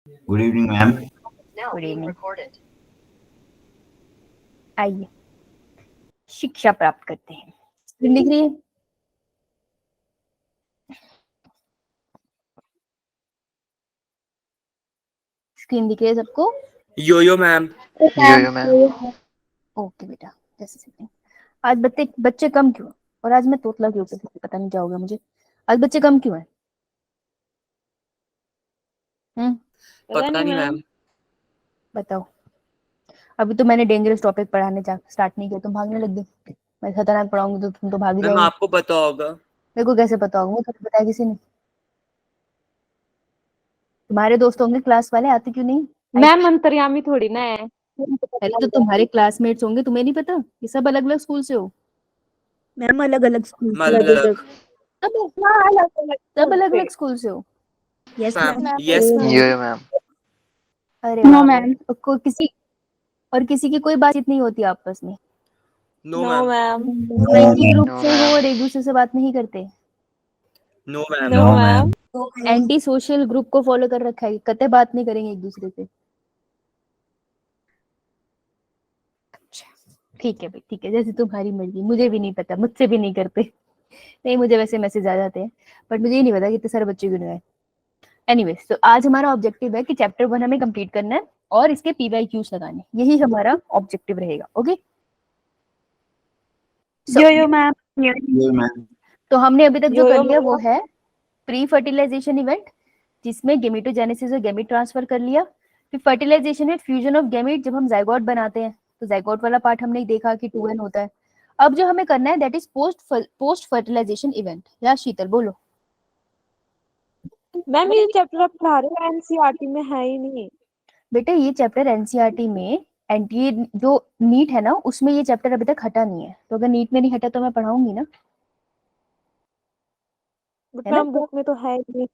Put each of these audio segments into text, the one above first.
Good evening ma'am. Good evening. आइए शिक्षा प्राप्त करते हैं। स्क्रीन दिख रही है? स्क्रीन दिख रही है सबको? यो मैम। Yo ma'am. ओके बेटा, जैसे सेकंड। आज बच्चे कम क्यों? और आज मैं तोतला क्यों? पता नहीं क्या हो गया मुझे। आज बच्चे कम क्यों हैं? पता नहीं मैम। बताओ। अभी तो मैंने डेंजरस टॉपिक पढ़ाने स्टार्ट नहीं किया, तुम भागने लग गए। मैं खतरनाक पढ़ाऊंगी तो तुम तो भाग ही मैम जाओगे। आपको पता होगा। मेरे को कैसे पता होगा? मुझे बताया किसी ने? तुम्हारे दोस्त होंगे क्लास वाले, आते क्यों नहीं? मैम अंतर्यामी थोड़ी ना है। अरे तो तुम्हारे क्लासमेट्स होंगे, तुम्हें नहीं पता? ये सब अलग अलग स्कूल से हो। मैम अलग अलग स्कूल से। अलग। सब अलग अलग स्कूल से हो। Yes ma'am. यस यो मैम। अरे वाह मैम। किसी की कोई बातचीत नहीं होती आपस में? No ma'am. एक ही ग्रुप नो से हो मैम। और एक दूसरे से बात नहीं करते? No ma'am. No ma'am. Anti social group को फॉलो कर रखा है, कतई बात नहीं करेंगे एक दूसरे से। अच्छा ठीक है भाई, ठीक है, जैसे तुम्हारी मर्जी। मुझे भी नहीं पता, मुझसे भी नहीं करते। नहीं, मुझे वैसे मैसेज आ जाते हैं, बट मुझे ये नहीं पता कि इतने सारे बच्चे क्यों नहीं आए। एनीवेज, तो आज हमारा ऑब्जेक्टिव है कि चैप्टर 1 हमें कंप्लीट करना है और इसके PYQs लगाने, यही हमारा ऑब्जेक्टिव रहेगा। ओके यो मैम। Yo ma'am. तो हमने अभी तक जो कर लिया वो है प्री फर्टिलाइजेशन इवेंट, जिसमें गेमेटोजेनेसिस और गैमीट ट्रांसफर कर लिया। फिर फर्टिलाइजेशन है फ्यूजन ऑफ गैमीट, जब हम जाइगोट बनाते हैं, तो जाइगोट वाला पार्ट हमने देखा कि 2n होता है। अब जो हमें करना है that is post fertilisation event. या शीतल बोलो। मैम ये चैप्टर आप पढ़ा रहे हो एनसीईआरटी में है ही नहीं। बेटे ये चैप्टर एनसीईआरटी में एंटी जो नीट है ना, उसमें ये चैप्टर अभी तक हटा नहीं है। तो अगर नीट में नहीं हटा तो मैं पढ़ाऊंगी ना, बट है ना? मैम बुक में तो है ही नहीं।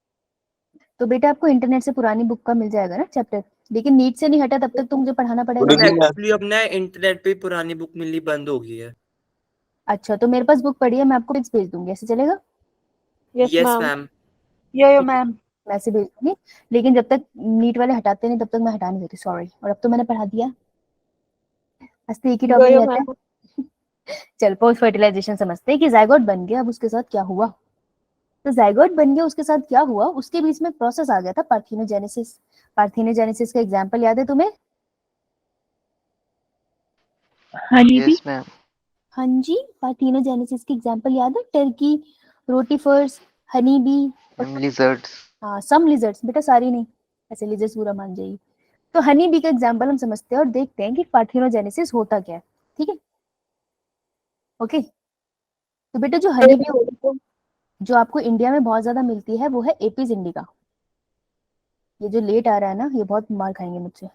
तो बेटा आपको इंटरनेट से पुरानी बुक का मिल जाएगा ना चैप्टर, लेकिन नीट से नहीं हटा तब तक तो मुझे पढ़ाना पड़ेगा। एक्चुअली अपने इंटरनेट पे पुरानी बुक मिलनी बंद हो गई है। अच्छा, तो मेरे पास बुक पड़ी है, मैं आपको पिक्स भेज दूंगी, ऐसे चलेगा? Yes yes ma'am. Ma'am. Yo ma'am. मैं ऐसे भेज दूंगी, लेकिन जब तक नीट वाले हटाते नहीं तब तक मैं हटा नहीं देती, सॉरी। और अब तो मैंने पढ़ा दिया, आज तो एक ही टॉपिक यो रहता मैम। है। चल पोस्ट फर्टिलाइजेशन समझते हैं कि जाइगोट बन गया, अब उसके साथ क्या हुआ। तो जाइगोट बन गया, उसके साथ क्या हुआ, उसके बीच में प्रोसेस आ गया था पार्थिनोजेनेसिस। पार्थिनोजेनेसिस का एग्जांपल याद है तुम्हें? Yes ma'am. हाँ जी, पार्थिनोजेनेसिस की एग्जांपल याद है? Turkey, rotifers, honey bee. Lizards. हाँ, सम लिजर्ड्स बेटा, सारी नहीं, ऐसे लिजर्ड्स पूरा मान जाइए। तो हनी बी का एग्जांपल हम समझते हैं और देखते हैं कि पार्थिनोजेनेसिस होता क्या है। ठीक है, ओके। तो बेटा जो हनी बी जो आपको इंडिया में बहुत ज्यादा मिलती है वो है एपिस इंडिका। ये जो लेट आ रहा है ना, ये बहुत मार खाएंगे मुझसे।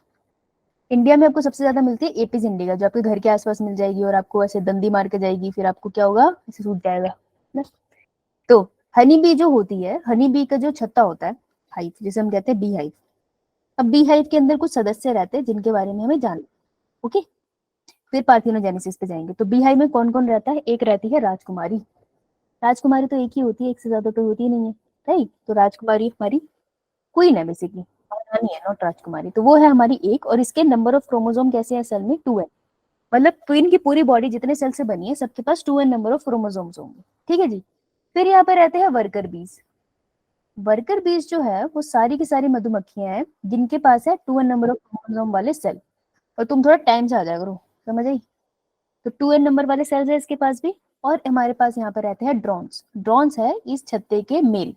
इंडिया में आपको सबसे ज्यादा मिलती है एपिस इंडिका, जो आपके घर के आसपास मिल जाएगी और आपको ऐसे दंदी मार के जाएगी, फिर आपको क्या होगा, ऐसे सूख जाएगा ना। तो हनी बी जो होती है, हनी बी का जो छत्ता होता है, हाइव, जिसे हम कहते हैं बी हाइव। अब बी हाइव के अंदर कुछ सदस्य रहते हैं जिनके बारे में हमें जानना। ओके, फिर पार्थिनोजेनेसिस पे जाएंगे। तो बी हाइव में कौन कौन रहता है? एक रहती है राजकुमारी। राजकुमारी तो एक ही होती है, एक से ज्यादा तो होती ही नहीं है, राइट? तो राजकुमारी हमारी क्वीन है बेसिकली, रानी है, नॉट राजकुमारी। तो वो है हमारी एक, और इसके नंबर ऑफ क्रोमोसोम कैसे हैं सेल में? 2n। मतलब क्वीन की पूरी बॉडी जितने सेल से बनी है, सबके पास 2n नंबर ऑफ क्रोमोसोम्स होंगे। ठीक है जी। फिर यहाँ पे रहते हैं वर्कर बीज। वर्कर बीज जो है वो सारी की सारी मधुमक्खियां हैं जिनके पास है 2n नंबर ऑफ क्रोमोसोम वाले सेल। और तुम थोड़ा टाइम से आ जाया करो, समझ आई? तो 2n नंबर वाले सेल्स है इसके पास भी। और हमारे पास यहाँ पर रहते हैं ड्रोन्स। ड्रोन्स है इस छत्ते के मेल।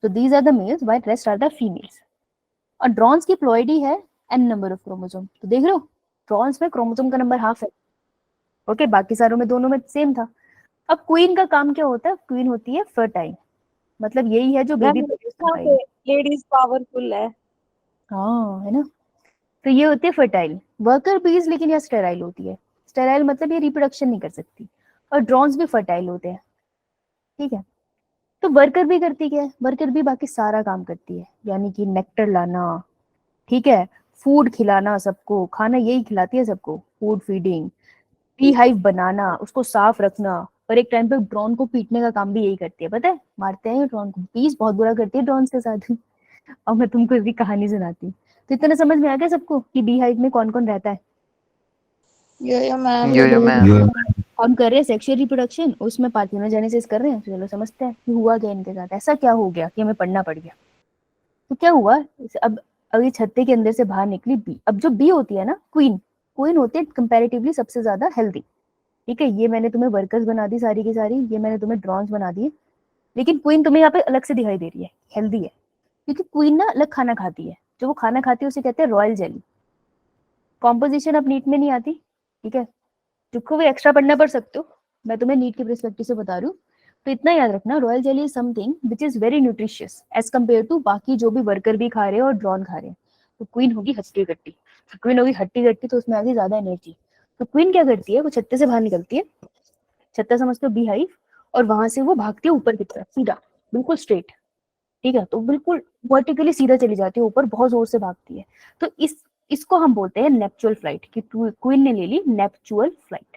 तो these are the males, while rest are the females. और ड्रोन्स की प्लॉइडी है n नंबर ऑफ क्रोमोसोम। तो देख रहे हो, ड्रोन्स में क्रोमोसोम का नंबर हाफ है। ओके, बाकी सारों में, दोनों में सेम था। अब क्वीन का काम क्या होता है? क्वीन होती है फर्टाइल, मतलब यही है जो बेबी मैम प्रोड्यूस यहाँ करवाएगी। पे लेडीज पावरफुल है। हाँ, है ना? तो ये होती है फर्टाइल। वर्कर बीज लेकिन यहाँ स्टेराइल होती है। स्टेराइल मतलब ये रिप्रोडक्शन नहीं कर सकती। और ड्रोन्स भी फर्टाइल होते हैं। ठीक है। तो वर्कर भी करती क्या है? वर्कर भी बाकी सारा काम करती है, यानी कि नेक्टर लाना, ठीक है, फूड खिलाना, सबको खाना यही खिलाती है सबको, फूड फीडिंग, बी हाइव बनाना, उसको साफ रखना। और एक टाइम पे ड्रोन को पीटने का काम भी यही करती है, पता है? मारते हैं ड्रोन को, बीस बहुत बुरा करती है ड्रोन के साथ। और मैं तुमको इसकी कहानी सुनाती हूँ। तो इतना समझ में आ गया सबको कि बी हाइव में कौन कौन रहता है? यो मैम यो हम कर रहे हैं सेक्सुअल रिप्रोडक्शन, उसमें पार्थिनोजेनेसिस कर रहे हैं। चलो समझते हैं कि हुआ क्या इनके साथ, ऐसा क्या हो गया कि हमें पढ़ना पड़ गया। तो क्या हुआ, अब ये छत्ते के अंदर से बाहर निकली बी। अब जो बी होती है ना, क्वीन, क्वीन होती है कंपैरेटिवली सबसे ज्यादा हेल्दी। ठीक है, ये मैंने तुम्हें वर्कर्स बना दी सारी की सारी, ये मैंने तुम्हें ड्रोन्स बना दिए, लेकिन क्वीन तुम्हें यहाँ पे अलग से दिखाई दे रही है, हेल्दी है, क्योंकि क्वीन ना अलग खाना खाती है। जो वो खाना खाती है उसे कहते हैं रॉयल जेली। कॉम्पोजिशन अब नीट में नहीं आती, ठीक है, जिसको भी एक्स्ट्रा पढ़ना पड़ सकते हो, मैं तुम्हें नीट के पर्सपेक्टिव से बता रही हूँ। तो इतना याद रखना, royal jelly is something which is very nutritious as compare to बाकी जो भी वर्कर भी खा रहे हैं और ड्रॉन खा रहे हैं। तो क्वीन होगी हट्टी कट्टी, क्वीन होगी हट्टी कट्टी, तो उसमें आगे ज्यादा एनर्जी। तो क्वीन क्या करती है, वो छत्ते से बाहर निकलती है, छत्ता समझते हो बी हाइव, और वहां से वो भागती है ऊपर की तरफ सीधा, बिल्कुल स्ट्रेट। ठीक है, तो बिल्कुल वर्टिकली सीधा चली जाती है ऊपर, बहुत जोर से भागती है। तो इसको हम बोलते हैं नेप्चुअल फ्लाइट, कि क्वीन ने ले ली नेप्चुअल फ्लाइट।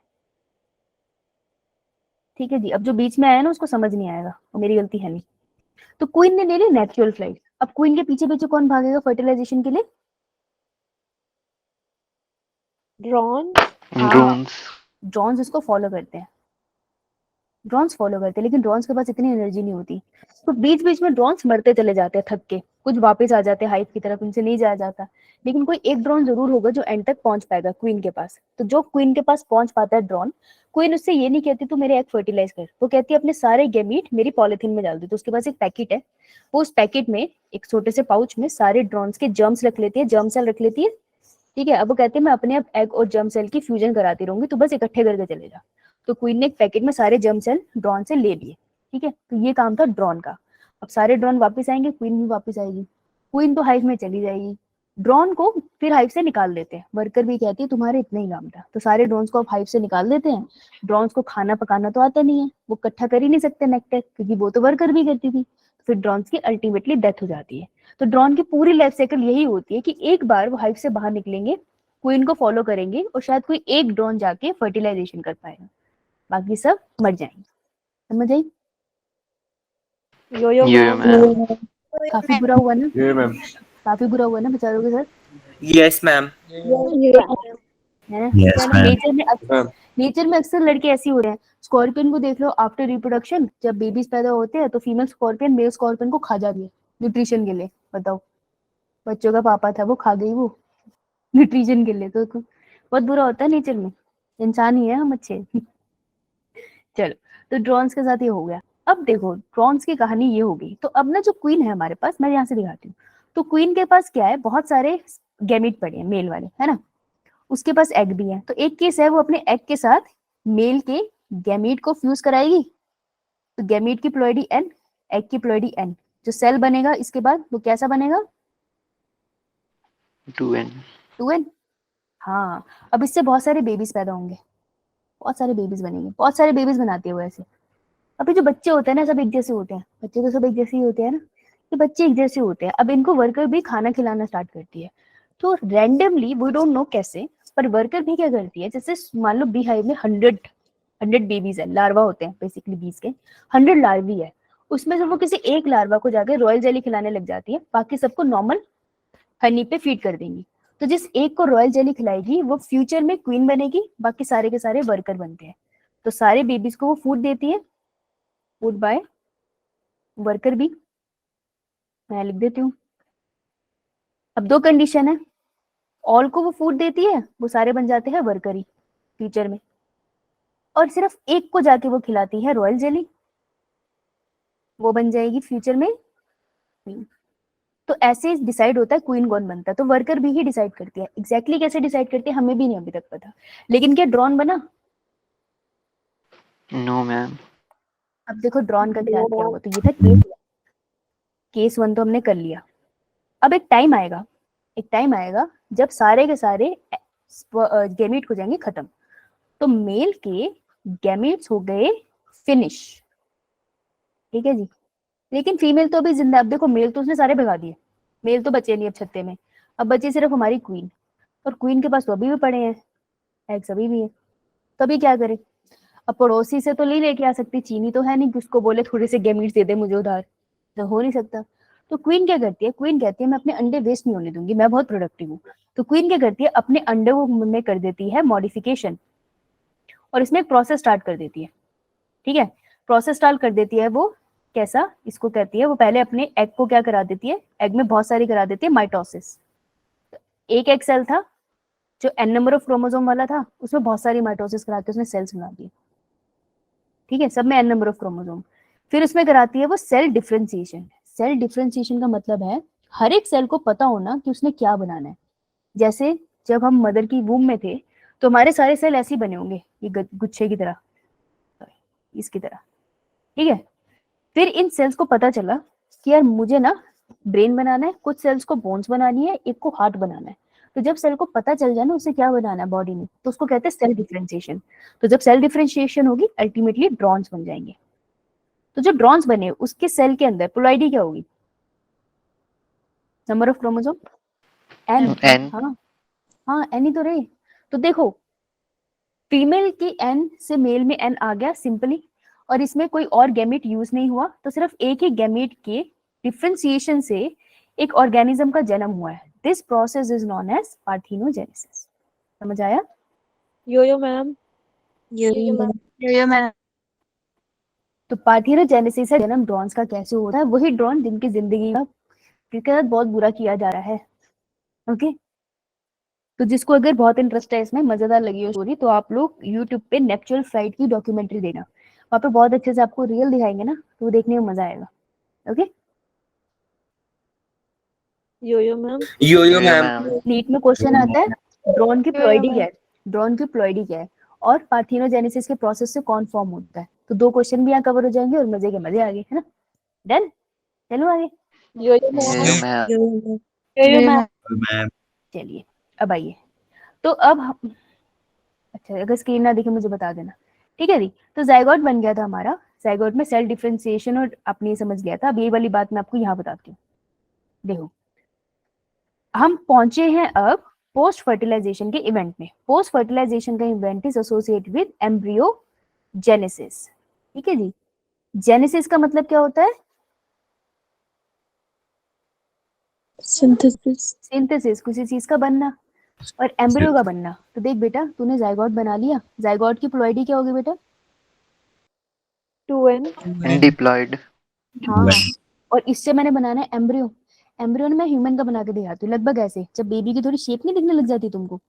ठीक है जी, अब जो बीच में आया ना उसको समझ नहीं आएगा, वो मेरी गलती है नहीं। तो क्वीन ने ले ली नेचुरल फ्लाइट। अब क्वीन के पीछे पीछे कौन भागेगा फर्टिलाइजेशन के लिए? ड्रोन। ड्रोन्स ड्रोन्स इसको फॉलो करते हैं, ड्रोन्स फॉलो करते हैं, लेकिन ड्रोन्स के पास इतनी एनर्जी नहीं होती। तो बीच बीच में ड्रोन्स मरते चले जाते हैं थक के, कुछ वापस आ जाते हैं हाइव की तरफ, इनसे नहीं जाया जाता। लेकिन कोई एक ड्रोन जरूर होगा जो एंड तक पहुंच पाएगा क्वीन के पास। तो जो क्वीन के पास पहुंच पाता है ड्रोन, क्वीन उससे ये नहीं कहती तू मेरे एग फर्टिलाइज कर, वो कहती है अपने सारे गैमीट मेरी पॉलिथीन में डाल दे। तो उसके पास एक पैकेट है, वो उस पैकेट में एक छोटे से पाउच में सारे ड्रोन्स के जर्म्स रख लेती है, जर्म सेल रख लेती है। ठीक है, अब वो कहते हैं मैं अपने आप एग और जर्म सेल की फ्यूजन कराती रहूंगी, तो बस इकट्ठे करके चले जा। तो क्वीन ने एक पैकेट में सारे जर्म सेल ड्रोन से ले लिए। ठीक है, तो ये काम था ड्रोन का। अब सारे ड्रोन वापस आएंगे, क्वीन भी वापस आएगी, क्वीन तो हाइव में चली जाएगी। ड्रोन को फिर हाइव से निकाल देते हैं, वर्कर भी कहती है तुम्हारे इतना ही काम था, तो सारे ड्रोन्स को अब हाइव से निकाल देते हैं। ड्रोन्स को खाना पकाना तो आता नहीं है, वो इकट्ठा कर ही नहीं सकते नेक्टर, क्योंकि वो तो वर्कर भी करती थी। फिर ड्रोन्स की अल्टीमेटली डेथ हो जाती है। तो ड्रोन की पूरी लाइफ साइकिल यही होती है कि एक बार वो हाइव से बाहर निकलेंगे, क्वीन को फॉलो करेंगे, और शायद कोई एक ड्रोन जाके फर्टिलाइजेशन कर पाएगा, बाकी सब मर जाएंगे। समझ आई? यो यो यो मैम काफी बुरा हुआ ना, यो मैम काफी बुरा हुआ ना बेचारों के साथ, यस मैम। है ना? यस मैम नेचर में अक्सर लड़के ऐसे हो रहे हैं। स्कॉर्पियन को देख लो, आफ्टर रिप्रोडक्शन जब बेबीज पैदा होते हैं तो फीमेल स्कॉर्पियन मेल स्कॉर्पियन को खा जाती है न्यूट्रिशन के लिए। बताओ, बच्चों का पापा था वो खा गई वो न्यूट्रिशन के लिए। तो बहुत बुरा होता है नेचर में, इंसान ही है हम अच्छे चलो, तो ड्रोन्स के साथ ये हो गया। अब देखो ड्रोन्स की कहानी ये हो गई। तो अब ना जो क्वीन है हमारे पास, मैं यहाँ से दिखाती हूँ। तो क्वीन के पास क्या है, बहुत सारे गैमीट पड़े हैं मेल वाले, है ना, उसके पास एग भी है। तो एक केस है, वो अपने एग के साथ मेल के गैमीट को फ्यूज कराएगी। तो गैमीट की प्लॉइडी एन, एग की प्लॉइडी एन, जो सेल बनेगा इसके बाद वो कैसा बनेगा? 2n 2n। हाँ, अब इससे बहुत सारे बेबीज पैदा होंगे, बहुत सारे बेबीज बनेंगे, बहुत सारे बेबीज बनाती है वो ऐसे। अभी जो बच्चे होते हैं ना सब एक जैसे होते हैं, बच्चे तो सब एक जैसे ही होते हैं ना, ये बच्चे एक जैसे होते हैं। अब इनको वर्कर भी खाना खिलाना स्टार्ट करती है, तो रैंडमली वी डोंट नो कैसे, पर वर्कर भी क्या करती है, जैसे मान लो बी हाइव में 100 बेबीज है, लार्वा होते हैं बेसिकली बीज के, 100 लार्वी है, उसमें से वो किसी एक लार्वा को जाके रॉयल जेली खिलाने लग जाती है, बाकी सबको नॉर्मल हनी पे फीड कर देंगी। तो जिस एक को रॉयल जेली खिलाएगी वो फ्यूचर में क्वीन बनेगी, बाकी सारे के सारे वर्कर बनते हैं। तो सारे बेबीज को वो फूड देती है, फूड बाय वर्कर भी, मैं लिख देती हूँ। अब दो कंडीशन है, ऑल को वो फूड देती है, वो सारे बन जाते हैं वर्कर ही फ्यूचर में, और सिर्फ एक को जाके वो खिलाती है रॉयल जेली, वो बन जाएगी फ्यूचर में क्वीन। तो ऐसे डिसाइड होता है क्वीन कौन बनता है। तो वर्कर भी ही डिसाइड करती है, एग्जैक्टली कैसे डिसाइड करती है हमें भी नहीं अभी तक पता, लेकिन क्या ड्रोन बना? नो मैम अब देखो ड्रोन का क्या क्या हुआ। तो ये था केस 1 तो हमने कर लिया। अब एक टाइम आएगा, एक टाइम आएगा जब सारे के सारे गैमीट हो जाएंगे खत्म। तो मेल के गैमीट्स हो गए फिनिश, ठीक है जी, लेकिन फीमेल तो अभी जिंदा। अब देखो मेल तो उसने सारे भगा दिए, मेल तो बचे नहीं अब छत्ते में, अब बची सिर्फ हमारी क्वीन, और क्वीन के पास तो अभी भी पड़े हैं एग्स, अभी भी है। तो अभी क्या करे, अब पड़ोसी से तो नहीं लेके आ सकती, चीनी तो है नहीं कि उसको बोले थोड़े से गैमीट्स दे दे मुझे उधार, तो हो नहीं सकता। तो क्वीन क्या करती है, क्वीन कहती है मैं अपने अंडे वेस्ट नहीं होने दूंगी, मैं बहुत प्रोडक्टिव हूँ। तो क्वीन क्या करती है, अपने अंडे को में कर देती है मॉडिफिकेशन और इसमें एक प्रोसेस स्टार्ट कर देती है। ठीक है, प्रोसेस स्टार्ट कर देती है वो कैसा, इसको कहती है वो पहले अपने एग को क्या करा देती है, एग में बहुत सारी करा देती है माइटोसिस। एक एग सेल था जो n नंबर ऑफ क्रोमोसोम वाला था, उसमें बहुत सारी माइटोसिस करा के उसने सेल्स बना दिए। ठीक है, सब में n नंबर ऑफ क्रोमोसोम। फिर उसमें कराती है वो सेल डिफरेंशिएशन। सेल डिफरेंशिएशन का मतलब है हर एक सेल को पता होना कि उसने क्या बनाना है। जैसे जब हम मदर की वूम में थे तो हमारे सारे सेल ऐसे ही बने होंगे, ये गुच्छे की तरह, इसकी तरह। ठीक है, फिर इन सेल्स को पता चला कि यार मुझे ना ब्रेन बनाना है, कुछ सेल्स को बोन्स बनानी है, एक को हार्ट बनाना है। तो जब सेल को पता चल जाए ना उसे क्या बनाना है बॉडी में, तो उसको कहते हैं सेल डिफरेंशिएशन। तो जब सेल डिफरेंशिएशन होगी अल्टीमेटली ड्रॉन्स बन जाएंगे। तो जो ड्रॉन्स बने उसके सेल के अंदर प्लॉइडी क्या होगी, number of chromosome N. N. हाँ हाँ, एन ही तो रहे। तो देखो फीमेल की एन से मेल में एन आ गया सिंपली, और इसमें कोई और गैमेट यूज नहीं हुआ, तो सिर्फ एक ही गैमेट के डिफरेंशिएशन से एक ऑर्गेनिज्म का जन्म हुआ है। This process is known as parthenogenesis. समझ आया? Yo ma'am. Yo ma'am. तो पार्थिनोजेनेसिस है जन्म ड्रॉन्स का कैसे होता है, वही ड्रॉन जिनकी जिंदगी के साथ बहुत बुरा किया जा रहा है। ओके, तो जिसको अगर बहुत इंटरेस्ट है इसमें, मजेदार लगी हो स्टोरी, तो आप लोग यूट्यूब पे नेपच्यून फ्लाइट की डॉक्यूमेंट्री देना, वहाँ पे बहुत अच्छे से आपको रियल दिखाएंगे ना, तो वो देखने में मजा आएगा। ओके, यो मैम। Yo ma'am. नीट में क्वेश्चन आता है ड्रोन की प्लॉइडी क्या है, ड्रोन की प्लॉइडी क्या है, और पार्थिनोजेनेसिस के प्रोसेस से कौन फॉर्म होता है। तो दो क्वेश्चन भी यहाँ कवर हो जाएंगे और मजे के मजे आगे, है ना? डन, चलो आगे। यो Yeah, मैम। ma'am. मैम। चलिए अब आइए, तो अब हम, अच्छा अगर स्क्रीन ना दिखे मुझे बता देना। ठीक है जी, तो जाइगोट बन गया था हमारा, जाइगोट में सेल डिफरेंशिएशन और आपने समझ लिया था। अब ये वाली बात मैं आपको यहाँ बताती हूँ। देखो हम पहुंचे हैं अब पोस्ट फर्टिलाइजेशन के इवेंट में। पोस्ट फर्टिलाइजेशन का event is associated with embryogenesis. ठीक है जी, जेनेसिस का मतलब क्या होता है, सिंथेसिस, किसी चीज का बनना, और एम्ब्रियो का बनना। तो देख बेटा, तूने जाइगोट बना लिया, जाइगोट की प्लॉइडी क्या होगी बेटा, 2n। Diploid. हाँ, और इससे मैंने बनाना है एम्ब्रियो। एम्ब्रियो में मैं ह्यूमन का बना के दिखाती हूँ, लगभग ऐसे, जब बेबी की थोड़ी शेप नहीं दिखने लग जाती तुमको,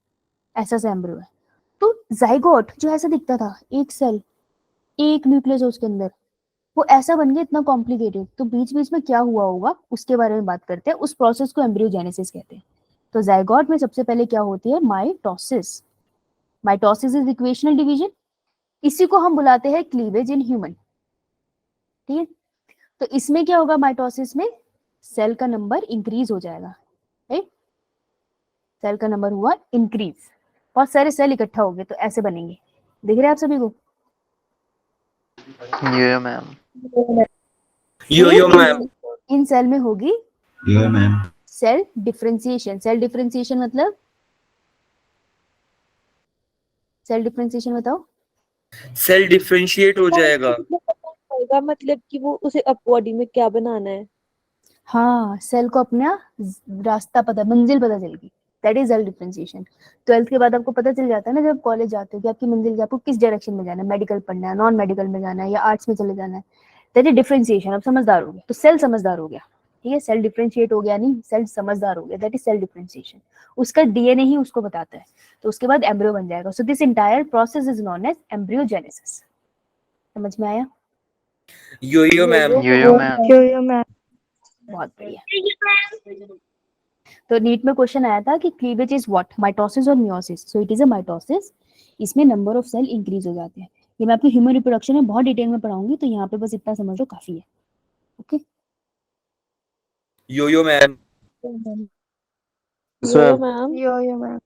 ऐसा सा एम्ब्रियो है। तो जाइगोट जो ऐसा दिखता था, एक सेल एक न्यूक्लियस उसके अंदर, वो ऐसा बन गया इतना कॉम्प्लिकेटेड। तो बीच बीच में क्या हुआ होगा उसके बारे में बात करते हैं, उस प्रोसेस को एम्ब्रियोजेनेसिस कहते हैं। तो जाइगोट में सबसे पहले क्या होती है, mitosis. Mitosis is equational division, इसी को हम बुलाते हैं क्लीवेज इन ह्यूमन। ठीक है, तो इसमें क्या होगा, माइटोसिस में सेल का नंबर इंक्रीज हो जाएगा। राइट, सेल का नंबर हुआ इंक्रीज, बहुत सारे सेल इकट्ठा हो गए तो ऐसे बनेंगे। दिख रहे हैं आप सभी को? Yeah, ma'am. Yo ma'am. इन सेल में होगी yo ma'am. Cell differentiation. Cell differentiation मतलब, सेल डिफरेंशिएशन बताओ। सेल डिफरेंशिएट हो जाएगा। मतलब कि वो उसे अब बॉडी में क्या बनाना है। हाँ, सेल को अपना रास्ता पता, मंजिल पता चल गई, that is cell differentiation. 12th के बाद आपको पता चल जाता है ना जब कॉलेज जाते हो कि आपकी मंजिल क्या, आपको किस डायरेक्शन में जाना है, मेडिकल पढ़ना है, नॉन मेडिकल में जाना है, या आर्ट्स में चले जाना है। That is differentiation. अब समझदार हो गए, तो सेल समझदार हो गया। ठीक है, सेल डिफरेंशिएट हो गया, नहीं सेल समझदार हो गया, दैट इज सेल डिफरेंशिएशन। उसका डीएनए ही उसको बताता है, तो उसके बाद एम्ब्रियो बन जाएगा। So this entire process is known as embryogenesis. समझ में आया? Yo ma'am. Yo, ma'am. Yo ma'am. बहुत बढ़िया। तो नीट में क्वेश्चन आया था कि क्लीवेज इज व्हाट, माइटोसिस और meiosis. So it is a mitosis, इसमें नंबर ऑफ सेल इंक्रीज हो जाते हैं। ये मैं आपको ह्यूमन रिप्रोडक्शन में बहुत डिटेल में पढ़ाऊंगी, तो यहाँ पे बस इतना समझ लो काफी है। ओके, यो मैम। Yo ma'am.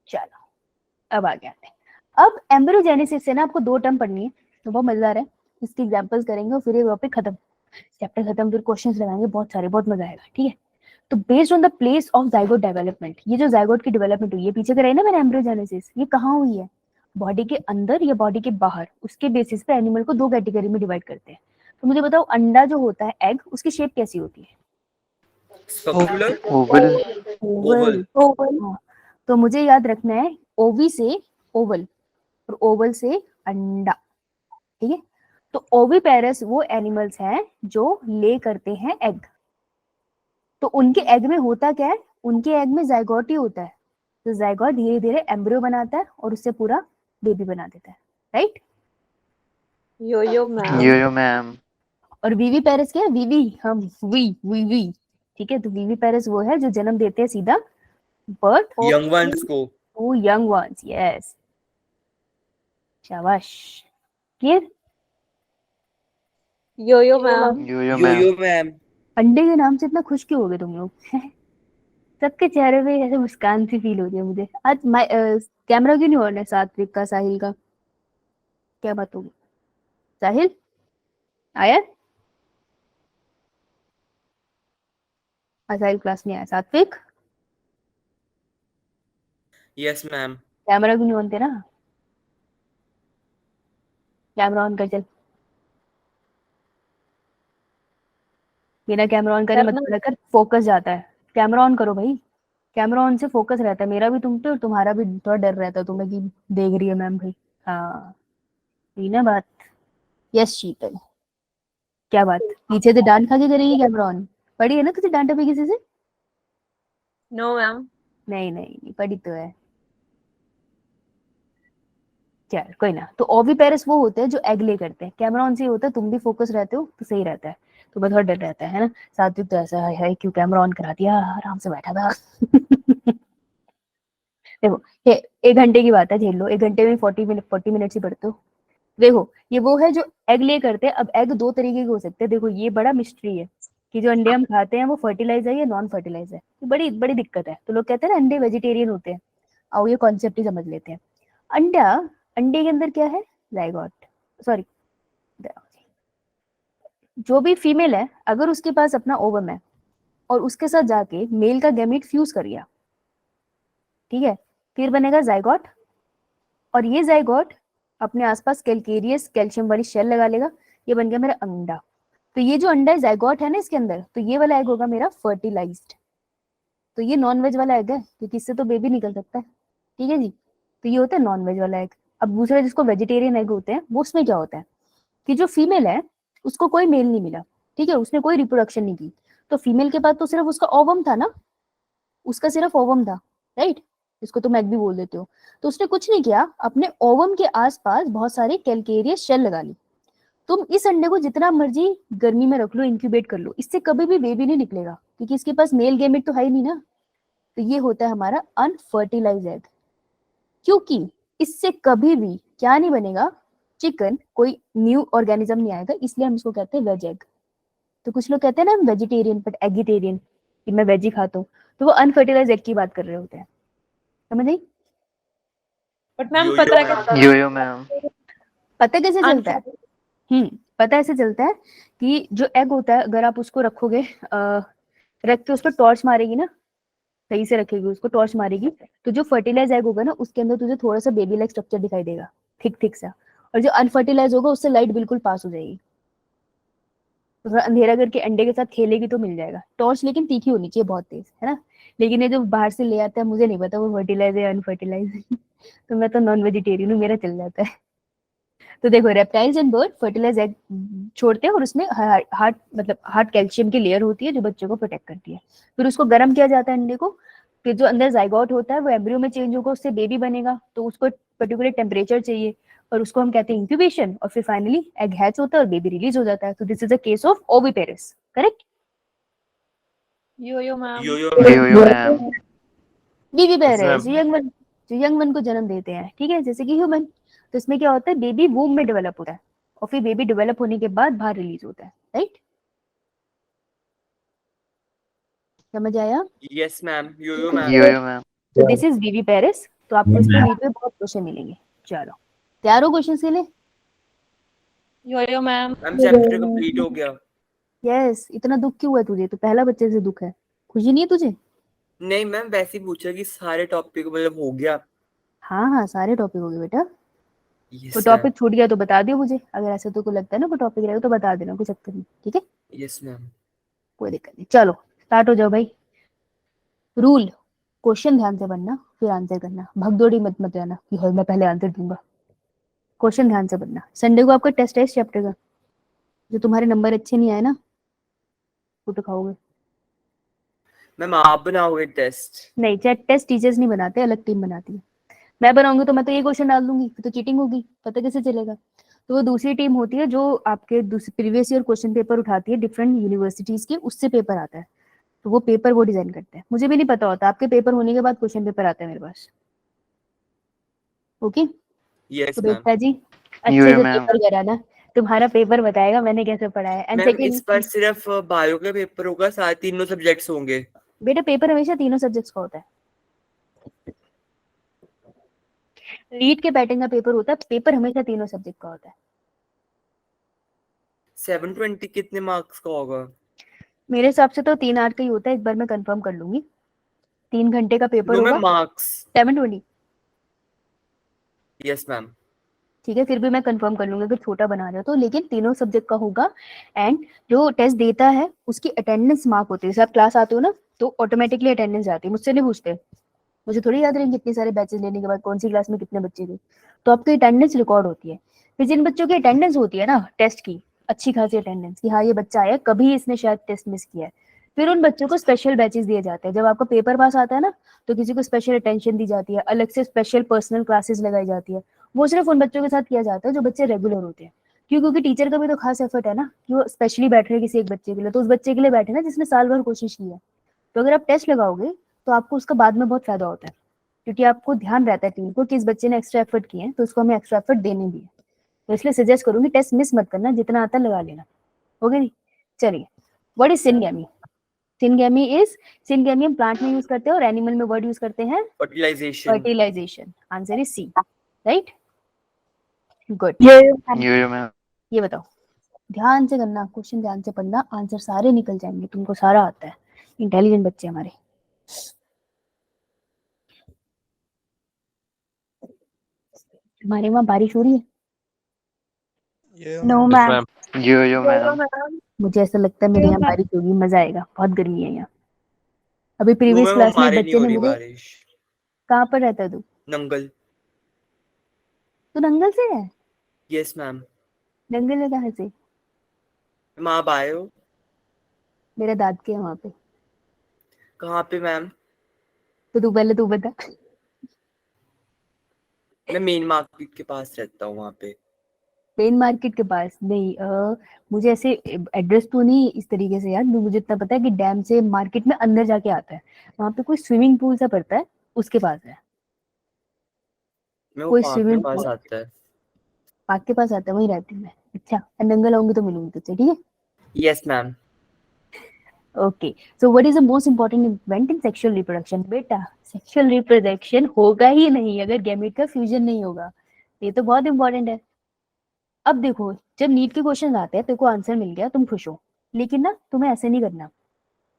चलो अब आगे आते हैं। अब एम्ब्रियोजेनेसिस से ना आपको दो टर्म पढ़नी है, तो बहुत मजेदार है। इसके एग्जांपल्स करेंगे और फिर ये टॉपिक खत्म, चैप्टर खत्म, फिर क्वेश्चंस लगाएंगे बहुत सारे, बहुत मजा आएगा। ठीक है, तो based on the place of zygote development, ये जो जाइगोट की डेवलपमेंट हुई है, पीछे कराई ना मैंने एम्ब्रियोजेनेसिस, ये कहाँ हुई है, बॉडी के अंदर या बॉडी के बाहर, उसके बेसिस पे एनिमल को दो कैटेगरी में डिवाइड करते हैं। तो मुझे बताओ, अंडा जो होता है एग, उसकी शेप कैसी होती है? Circular. Oval. ओवल। ओवल। हाँ, तो मुझे याद रखना है ओवी से ओवल और ओवल से अंडा, ठीक है। तो ओविपेरस वो एनिमल्स हैं जो ले करते हैं एग। तो उनके एग में होता क्या है, उनके एग में जाइगोट ही होता है। तो जाइगोट धीरे धीरे एम्ब्रियो बनाता है और उससे पूरा बेबी बना देता है, राइट। यो मैम। Yo ma'am. और वीवी पेरेस क्या है, वीवी हम वी, ठीक है। तो वीवी पेरेस वो है जो जन्म देते हैं सीधा बर्थ Young ones को. टू यंग वंस, यस, शाबाश, क्लियर। यो ma'am. Yo ma'am. Yo ma'am. अंडे के नाम से इतना खुश क्यों हो गए तुम लोग? सबके चेहरे पे ऐसे मुस्कान सी फील हो रही है मुझे आज। कैमरा क्यों नहीं ऑन है सात्विक का, साहिल का, क्या बात होगी? साहिल आया? साहिल क्लास में आया। सात्विक Yes ma'am. कैमरा क्यों नहीं ऑन तेरा? कैमरा ऑन कर चल। बिना कैमरा ऑन करे मत करना। बोला कर, फोकस जाता है। कैमरा ऑन करो भाई, कैमरा ऑन से फोकस रहता है। मेरा भी तुम पे और तुम्हारा भी थोड़ा डर रहता है तुम्हें कि देख रही है मैम भाई। हाँ, यही ना बात। यस शीतल, क्या बात, पीछे से डांट खा के करेगी कैमरा ऑन? पड़ी है ना तुझे डांटा पे किसी से? No ma'am. नहीं पड़ी तो है। चल कोई ना। तो ओविपेरस वो होते हैं जो एग ले करते हैं। कैमरा ऑन से होता है, तुम भी फोकस रहते हो तो सही रहता है। तो मैं थोड़ा डर रहता है ना। सात्विक तो ऐसा है क्यों कैमरा ऑन करा दिया, आराम से बैठा था। देखो ये 1 घंटे की बात है, झेल लो। 1 घंटे में 40 मिनट ही पढ़ते हो। देखो ये वो है जो एग ले करते हैं। अब एग 2 तरीके के हो सकते हैं। देखो ये बड़ा मिस्ट्री है कि जो अंडे हम खाते हैं वो फर्टिलाइज है या नॉन फर्टिलाइज है। ये बड़ी बड़ी दिक्कत है। तो लोग कहते हैं ना अंडे वेजिटेरियन होते हैं। आओ ये कॉन्सेप्ट ही समझ लेते हैं। अंडा, अंडे के अंदर क्या है, जाइगोट, सॉरी, जो भी फीमेल है अगर उसके पास अपना ओवम है और उसके साथ जाके मेल का गैमीट फ्यूज कर गया, ठीक है, फिर बनेगा जाइगोट। और ये जाइगोट अपने आसपास कैल्केरियस कैल्शियम वाली शेल लगा लेगा, ये बन गया मेरा अंडा। तो ये जो अंडा है जाइगोट है ना इसके अंदर, तो ये वाला एग होगा मेरा फर्टिलाइज्ड। तो ये नॉन वेज वाला एग है क्योंकि इससे तो बेबी निकल सकता है, ठीक है जी। तो ये होता है नॉन वेज वाला एग। अब दूसरा जिसको वेजिटेरियन एग होते हैं वो, उसमें क्या होता है कि जो फीमेल है उसको कोई मेल नहीं मिला, ठीक है, उसने कोई रिप्रोडक्शन नहीं की। तो फीमेल के पास तो सिर्फ उसका ओवम था ना, उसका सिर्फ ओवम था, राइट, इसको तुम एग भी बोल देते हो। तो उसने कुछ नहीं किया, अपने ओवम के आसपास बहुत सारे कैल्केरियस शेल लगा ली। तुम इस अंडे को जितना मर्जी गर्मी में रख लो, इंक्यूबेट कर लो, इससे कभी भी बेबी नहीं निकलेगा क्योंकि इसके पास मेल गैमेट तो है ही नहीं ना। तो ये होता है हमारा अनफर्टिलाइज एग, क्योंकि इससे कभी भी क्या नहीं बनेगा, चिकन, कोई न्यू ऑर्गेनिज्म नहीं आएगा, इसलिए हम इसको कहते हैं वेज एग। तो कुछ लोग कहते हैं ना हम वेजिटेरियन बट एगिटेरियन, कि मैं वेज ही खाता हूँ, तो वो अनफर्टिलाइज एग की बात कर रहे होते हैं, समझ आई? बट मैम Yo पता ma'am. कैसे? Yo ma'am. पता कैसे चलता है? पता ऐसे चलता है कि जो एग होता है अगर आप उसको रखोगे, रख के उस पर टॉर्च मारेगी ना, सही से रखेगी उसको, टॉर्च मारेगी, तो जो फर्टिलाइज एग होगा ना उसके अंदर तुझे थोड़ा सा बेबी लाइक स्ट्रक्चर दिखाई देगा, थिक थिक सा। और जो अनफर्टिलाइज होगा उससे लाइट बिल्कुल पास हो जाएगी। तो थोड़ा अंधेरा करके अंडे के साथ खेलेगी तो मिल जाएगा टॉर्च, लेकिन तीखी होनी चाहिए, बहुत तेज, है ना। लेकिन ये जो बाहर से ले आता है मुझे नहीं पता वो फर्टिलाइज है या अनफर्टिलाइज। तो मैं तो नॉन वेजिटेरियन हूँ, मेरा चल जाता है। तो देखो reptiles and bird fertilize egg छोड़ते हैं और उसमें हार्ड कैल्शियम की लेयर होती है जो बच्चों को प्रोटेक्ट करती है। फिर उसको गर्म किया जाता है अंडे को, फिर जो अंदर जाइगोट होता है वो एम्ब्रियो में चेंज होगा, उससे बेबी बनेगा, तो उसको पर्टिकुलर टेम्परेचर चाहिए और उसको हम कहते हैं इंक्यूबेशन, और फिर फाइनली एग हैच होता है और बेबी रिलीज हो जाता है। तो this is a case of oviparous, correct? Yo ma'am. Yo Yo ma'am. ma'am. Viviparous ma'am. जो यंग वन को जन्म देते हैं, ठीक है, जैसे कि ह्यूमन। तो इसमें क्या होता है, बेबी वूम में डेवलप होता है और फिर बेबी डेवलप होने के बाद बाहर रिलीज होता है, राइट? समझ आया? Yes ma'am. Yo ma'am. Yo ma'am. तो दिस इज विविपेरस। तो आपको इस पे नीट में बहुत क्वेश्चन मिलेंगे। चलो तैयार हो क्वेश्चन के लिए? यो मैम। मैम चैप्टर कंप्लीट हो गया। यस, इतना दुख क्यों है तुझे? तो पहला बच्चे से दुख है, खुशी नहीं है तुझे? नहीं मैम वैसे ही पूछा कि सारे टॉपिक मतलब हो गया। हाँ सारे टॉपिक हो गए बेटा। यस कोई मैम। टॉपिक छूट गया तो बता दियो मुझे, अगर ऐसे तो को लगता है ना कोई टॉपिक रहेगा तो बता देना, कोई चक्कर नहीं, ठीक है, यस मैम। कोई दिक्कत नहीं। चलो स्टार्ट हो जाओ भाई। रूल, क्वेश्चन ध्यान से पढ़ना फिर आंसर करना, भगदौड़ी मत मत जाना कि हाँ मैं पहले आंसर दूंगा। क्वेश्चन ध्यान से पढ़ना। संडे को आपका टेस्ट है इस चैप्टर का, जो तुम्हारे नंबर अच्छे नहीं आए ना वो तो खाओगे। मैम आप बनाओगे टेस्ट? नहीं, टेस्ट टीचर्स नहीं बनाते, अलग टीम बनाती है। मैं बनाऊंगी तो मैं तो ये क्वेश्चन डाल दूंगी, फिर तो चीटिंग होगी, पता कैसे चलेगा। तो वो दूसरी टीम होती है जो आपके प्रीवियस ईयर क्वेश्चन पेपर उठाती है डिफरेंट यूनिवर्सिटीज के, उससे पेपर आता है। तो वो पेपर वो डिजाइन करते हैं, मुझे भी नहीं पता होता, आपके पेपर होने के बाद क्वेश्चन पेपर आता है मेरे पास। ओके यस तो मैम। बेटा जी यो अच्छे यो से मैम। पेपर कराना, तुम्हारा पेपर बताएगा मैंने कैसे पढ़ा है। एंड मैम इस बार सेकंड, सिर्फ बायो का पेपर होगा, सारे तीनों सब्जेक्ट्स होंगे? बेटा पेपर हमेशा तीनों सब्जेक्ट्स का होता है। नीट के पैटर्न का पेपर होता है, पेपर हमेशा तीनों सब्जेक्ट का होता है। 720 कितने मार्क्स का होगा? मेरे हिसाब से तो 3 आठ का ही होता है, एक बार मैं कंफर्म कर लूंगी। 3 घंटे का पेपर नो होगा। Ma'am marks. 720, yes ma'am. ठीक है, फिर भी मैं कंफर्म कर लूंगी अगर छोटा बना रहे हो तो, लेकिन तीनों सब्जेक्ट का होगा। एंड जो टेस्ट देता है उसकी अटेंडेंस मार्क होती है, जैसे आप क्लास आते हो ना तो ऑटोमेटिकली अटेंडेंस जाती है, मुझसे नहीं पूछते, मुझे थोड़ी याद रहेंगे इतने सारे बैचेस लेने के बाद कौन सी क्लास में कितने बच्चे थे। तो आपकी अटेंडेंस रिकॉर्ड होती है। फिर जिन बच्चों की अटेंडेंस होती है ना टेस्ट की, अच्छी खासी अटेंडेंस कि हाँ ये बच्चा आया, कभी इसने शायद टेस्ट मिस किया है, फिर उन बच्चों को स्पेशल बैचेस दिए जाते हैं। जब आपका पेपर पास आता है ना तो किसी को स्पेशल अटेंशन दी जाती है, अलग से स्पेशल पर्सनल क्लासेस लगाई जाती है। वो सिर्फ उन बच्चों के साथ किया जाता है जो बच्चे रेगुलर होते हैं। क्यों? क्योंकि टीचर का भी तो खास एफर्ट है ना कि वो स्पेशली बैठ रहे हैं किसी एक बच्चे के लिए, तो उस बच्चे के लिए बैठे ना जिसने साल भर कोशिश की है। तो अगर आप टेस्ट लगाओगे तो आपको उसका बाद में बहुत फायदा होता है, क्योंकि आपको ध्यान रहता है टीम को कि इस बच्चे ने एक्स्ट्रा एफर्ट किए हैं तो उसको हमें एक्स्ट्रा एफर्ट देने भी है। तो इसलिए सजेस्ट करूंगी टेस्ट मिस मत करना, जितना आता है लगा लेना। ओके नहीं? चलिए, व्हाट इज सिनगैमी? सिनगैमी हम प्लांट में यूज करते हैं और एनिमल में वर्ड यूज करते हैं fertilisation. Fertilisation. Answer is C, right? Good. Yo yo ma'am. ये बताओ, ध्यान से करना, क्वेश्चन ध्यान से पढ़ना, आंसर सारे निकल जाएंगे, तुमको सारा आता है, इंटेलिजेंट बच्चे हमारे। हमारे वहाँ बारिश हो रही है? No ma'am. Yo yo ma'am. मुझे ऐसा लगता है मेरे यहाँ बारिश होगी, मजा आएगा, बहुत गर्मी है यहाँ। अभी नो प्रीवियस मैम क्लास में एक हमारे नहीं बच्चे हो ने रही मुझे, बारिश। कहाँ पर रहता है तू? नंगल। तू नंगल से है? Yes ma'am. नंगल में कहाँ से? मैम आप आए हो? मेरा दाद के है वहाँ पे। कहाँ पे मैम? तो तू पहले तू बता। मैं मेन मार्केट के पास रहता हूँ वहाँ पे। पेन मार्केट के पास नहीं, मुझे ऐसे एड्रेस तो नहीं इस तरीके से याद, मुझे इतना पता है कि डैम से मार्केट में अंदर जाके आता है, वहाँ पे कोई स्विमिंग पूल सा पड़ता है, उसके पास है मैं वो कोई पार्क के स्विमिंग पास पूल। आता है। पार्क के पास आता है, वहीं रहती हूँ मैं। अच्छा, नंगल आऊंगी तो मिलूंगी तुझसे, ठीक है? Yes ma'am. Okay, so what is the most important event in sexual reproduction? बेटा सेक्सुअल रिप्रोडक्शन होगा ही नहीं अगर गैमेट का फ्यूजन नहीं होगा, ये तो बहुत इंपॉर्टेंट है। अब देखो, जब नीट के क्वेश्चन आते हैं तेरे को आंसर मिल गया तुम खुश हो, लेकिन ना तुम्हें ऐसे नहीं करना।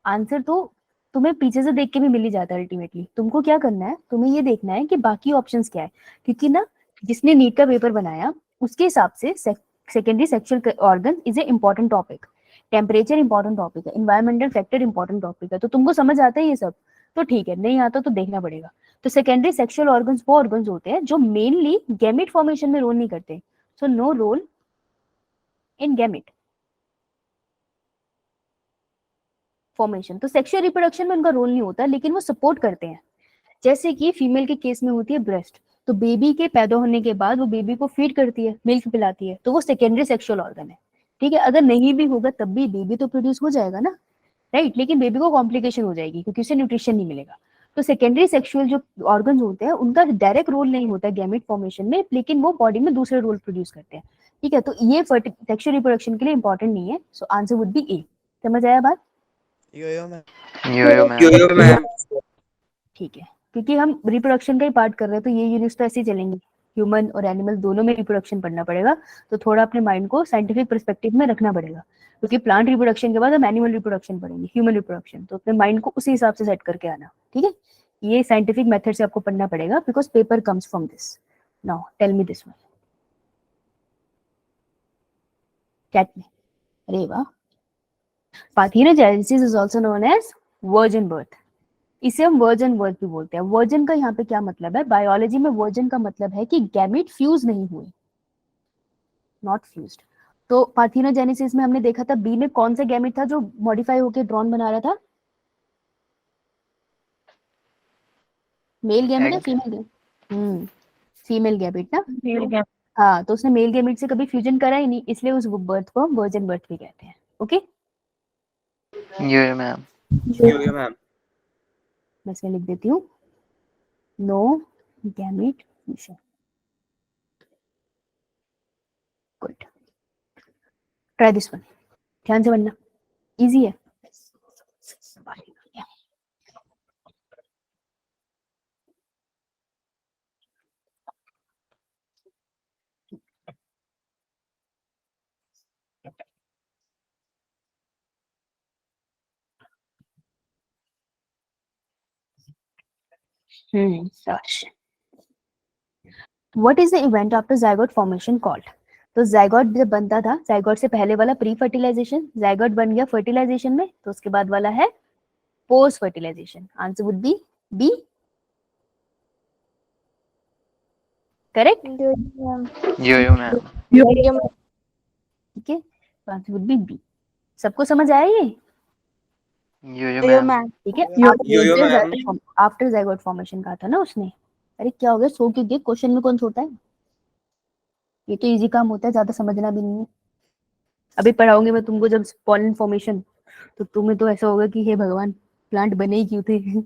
आंसर तो तुम्हें पीछे से देख के भी मिल ही जाता है अल्टीमेटली। तुमको क्या करना है, तुम्हें ये देखना है कि बाकी ऑप्शंस क्या है, क्योंकि ना जिसने नीट का पेपर बनाया उसके हिसाब से secondary sexual organ is a important topic, temperature important topic है, इन्वायरमेंटल फैक्टर इंपॉर्टेंट टॉपिक है। तो तुमको समझ आता है ये सब तो ठीक है, नहीं आता तो देखना पड़ेगा। तो सेकेंडरी सेक्सुअल ऑर्गन्स वो ऑर्गन्स होते हैं जो मेनली गैमेट फॉर्मेशन में रोल नहीं करते, so no role in gamete formation. तो सेक्सुअल रिप्रोडक्शन में उनका रोल नहीं होता, लेकिन वो सपोर्ट करते हैं। जैसे कि फीमेल के केस में होती है ब्रेस्ट, तो बेबी के पैदा होने के बाद वो बेबी को फीड करती है, मिल्क पिलाती है, तो वो सेकेंडरी सेक्सुअल ऑर्गन है। ठीक है, अगर नहीं भी होगा तब भी बेबी तो प्रोड्यूस हो जाएगा ना, राइट? लेकिन बेबी को कॉम्प्लिकेशन हो जाएगी क्योंकि उसे न्यूट्रिशन नहीं मिलेगा। तो सेकेंडरी सेक्सुअल जो ऑर्गन होते हैं उनका डायरेक्ट रोल नहीं होता गैमेट फॉर्मेशन में, लेकिन वो बॉडी में दूसरे रोल प्रोड्यूस करते हैं। ठीक है, तो ये सेक्सुअल रिप्रोडक्शन के लिए इंपॉर्टेंट नहीं है, सो आंसर वुड बी ए। समझ आया बात? यो यो यो मैम। Yo ma'am. ठीक है, क्योंकि हम रिप्रोडक्शन का ही पार्ट कर रहे हैं तो ये यूनिट्स तो ऐसे ही चलेंगी, ह्यूमन और एनिमल दोनों में रिप्रोडक्शन पढ़ना पड़ेगा। तो थोड़ा अपने माइंड को साइंटिफिक पर्सपेक्टिव में रखना पड़ेगा, क्योंकि प्लांट रिप्रोडक्शन के बाद हम एनिमल रिप्रोडक्शन पढ़ेंगे, ह्यूमन रिप्रोडक्शन, तो अपने माइंड को उसी हिसाब से सेट करके आना। ठीक है, ये साइंटिफिक मेथड से आपको पढ़ना पड़ेगा because paper comes from this. Now tell me this one, chat में। अरे वाह, parthenogenesis is also known as virgin birth. इसे हम वर्जिन बर्थ भी बोलते हैं। वर्जिन का यहाँ पे क्या मतलब है? बायोलॉजी में वर्जिन का मतलब है कि गैमेट फ्यूज नहीं हुए, नॉट फ्यूज्ड। तो पार्थिनोजेनेसिस में हमने देखा था बी में कौन सा गैमेट था जो मॉडिफाई होकर ड्रोन बना रहा था? मेल गैमेट या Egg. Female gamete? Female gamete ना। हाँ, तो उसने मेल गैमेट से कभी फ्यूजन करा ही नहीं, इसलिए उस बर्थ को हम वर्जिन बर्थ भी कहते हैं। Okay, Yo, ma'am. Yo ma'am. मैं इसमें लिख देती हूँ, no gamete fusion. Good, try this one, ध्यान से बनना, इजी है। शाबाश। What is the event after zygote formation called? तो जाइगोट जब बनता था, जाइगोट से पहले वाला प्री फर्टिलाइजेशन, जाइगोट बन गया फर्टिलाइजेशन में, तो उसके बाद वाला है post fertilisation. Answer would be B, correct? Yo, ma'am. ठीक है, तो आंसर वुड बी बी। सबको समझ आया ये? Yo, ma'am. ठीक है, यो मैम। आफ्टर जाइगोट फॉर्मेशन कहा था ना उसने। अरे क्या हो गया, सो क्यों गए? क्वेश्चन में कौन सोता है? ये तो इजी काम होता है, ज्यादा समझना भी नहीं है। अभी पढ़ाऊंगी मैं तुमको जब पॉलन फॉर्मेशन, तो तुम्हें तो ऐसा होगा कि हे भगवान, प्लांट बने ही क्यों थे?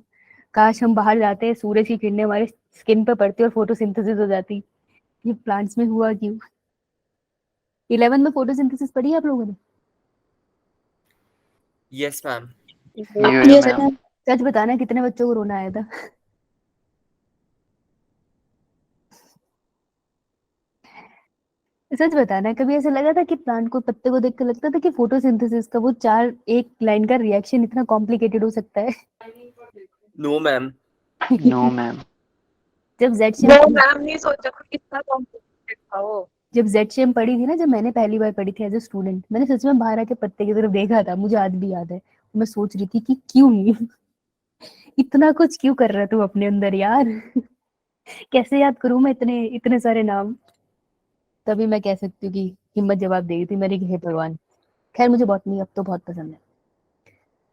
काश हम बाहर जाते, सूरज की किरणें हमारे स्किन पे पड़ती और फोटोसिंथेसिस हो जाती। ये प्लांट्स में हुआ क्यों? 11 में फोटोसिंथेसिस पढ़ी है आप लोगों ने? Yes ma'am. Yo, ma'am. सच बताना कितने बच्चों को रोना आया था? सच बताना, कभी ऐसा लगा था कि प्लांट को, पत्ते को देख कर लगता था कि फोटोसिंथेसिस का वो चार एक लाइन का रिएक्शन इतना कॉम्प्लिकेटेड हो सकता है? No ma'am. No, ma'am. जब जेड वो मैम ने सोचा था कितना कॉम्प्लिकेटेड था वो। जब जेड शेम पढ़ी थी ना, जब मैंने पहली बार पढ़ी थी एज ए स्टूडेंट, मैंने सच में बाहर आके पत्ते की तरफ देखा था, मुझे आज भी याद है। मैं सोच रही थी कि क्यों इतना कुछ क्यों कर रहा तू अपने अंदर यार? कैसे याद करूं मैं इतने इतने सारे नाम? तभी मैं कह सकती हूँ कि हिम्मत जवाब देगी थी मेरी कि हे भगवान। खैर, मुझे बॉटनी अब तो बहुत पसंद है।